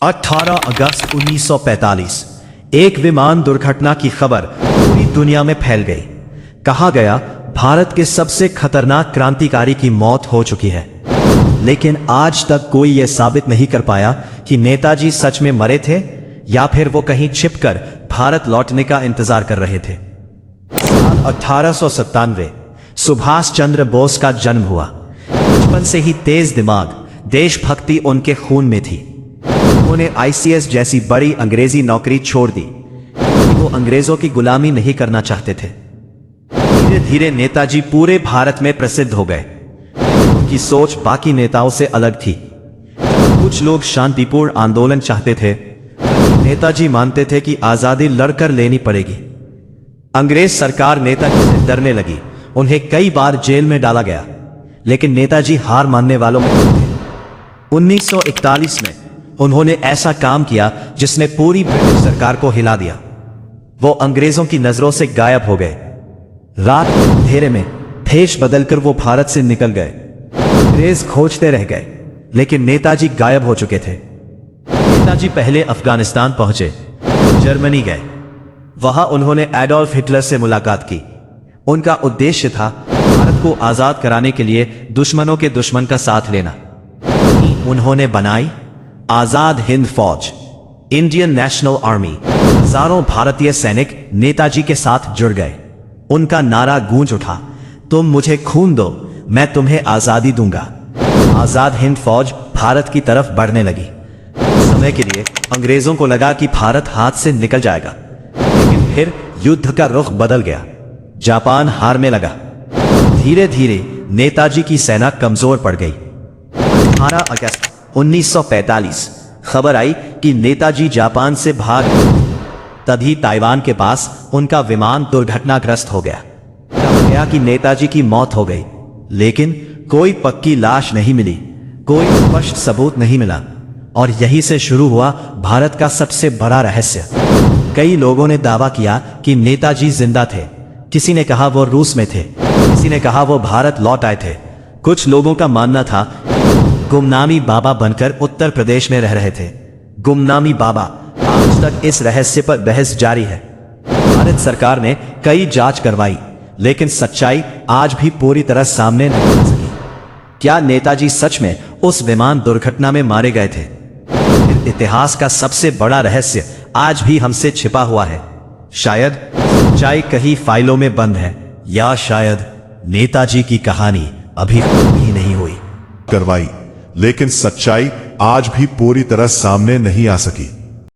18 अगस्त 1945 एक विमान दुर्घटना की खबर पूरी दुनिया में फैल गई। कहा गया भारत के सबसे खतरनाक क्रांतिकारी की मौत हो चुकी है, लेकिन आज तक कोई यह साबित नहीं कर पाया कि नेताजी सच में मरे थे या फिर वो कहीं छिपकर भारत लौटने का इंतजार कर रहे थे। साल 1897 सुभाष चंद्र बोस का जन्म हुआ। बचपन से ही तेज दिमाग, देशभक्ति उनके खून में थी। उन्होंने ICS जैसी बड़ी अंग्रेजी नौकरी छोड़ दी क्योंकि वो अंग्रेजों की गुलामी नहीं करना चाहते थे। धीरे धीरे नेताजी पूरे भारत में प्रसिद्ध हो गए। उनकी सोच बाकी नेताओं से अलग थी। कुछ लोग शांतिपूर्ण आंदोलन चाहते थे, नेताजी मानते थे कि आजादी लड़कर लेनी पड़ेगी। अंग्रेज सरकार नेताजी से डरने लगी। उन्हें कई बार जेल में डाला गया, लेकिन नेताजी हार मानने वालों में थे। 1941 में उन्होंने ऐसा काम किया जिसने पूरी ब्रिटिश सरकार को हिला दिया। वो अंग्रेजों की नजरों से गायब हो गए। रात के अंधेरे में भेष बदलकर वो भारत से निकल गए। अंग्रेज खोजते रह गए, लेकिन नेताजी गायब हो चुके थे। नेताजी पहले अफगानिस्तान पहुंचे, जर्मनी गए। वहां उन्होंने एडोल्फ हिटलर से मुलाकात की। उनका उद्देश्य था भारत को आजाद कराने के लिए दुश्मनों के दुश्मन का साथ लेना। उन्होंने बनाई आजाद हिंद फौज, इंडियन नेशनल आर्मी। हजारों भारतीय सैनिक नेताजी के साथ जुड़ गए। उनका नारा गूंज उठा, तुम मुझे खून दो, मैं तुम्हें आजादी दूंगा। आजाद हिंद फौज भारत की तरफ बढ़ने लगी। कुछ समय के लिए अंग्रेजों को लगा कि भारत हाथ से निकल जाएगा, लेकिन फिर युद्ध का रुख बदल गया। जापान हारने लगा। धीरे धीरे नेताजी की सेना कमजोर पड़ गई। 18 अगस्त 1945 खबर आई कि नेताजी जापान से भाग गए। तभी ताइवान के पास उनका विमान दुर्घटनाग्रस्त हो गया। कहा गया कि नेताजी की मौत हो गई, लेकिन कोई पक्की लाश नहीं मिली, कोई स्पष्ट सबूत नहीं मिला। और यहीं से शुरू हुआ भारत का सबसे बड़ा रहस्य। कई लोगों ने दावा किया कि नेताजी जिंदा थे। किसी ने कहा वो रूस में थे, किसी ने कहा वो भारत लौट आए थे। कुछ लोगों का मानना था गुमनामी बाबा बनकर उत्तर प्रदेश में रह रहे थे। गुमनामी बाबा, आज तक इस रहस्य पर बहस जारी है। भारत सरकार ने कई जांच करवाई, लेकिन सच्चाई आज भी पूरी तरह सामने नहीं आ सकी। क्या नेताजी सच में उस विमान दुर्घटना में मारे गए थे? इतिहास का सबसे बड़ा रहस्य आज भी हमसे छिपा हुआ है। शायद सच्चाई कहीं फाइलों में बंद है, या शायद नेताजी की कहानी अभी ही नहीं हुई। करवाई, लेकिन सच्चाई आज भी पूरी तरह सामने नहीं आ सकी।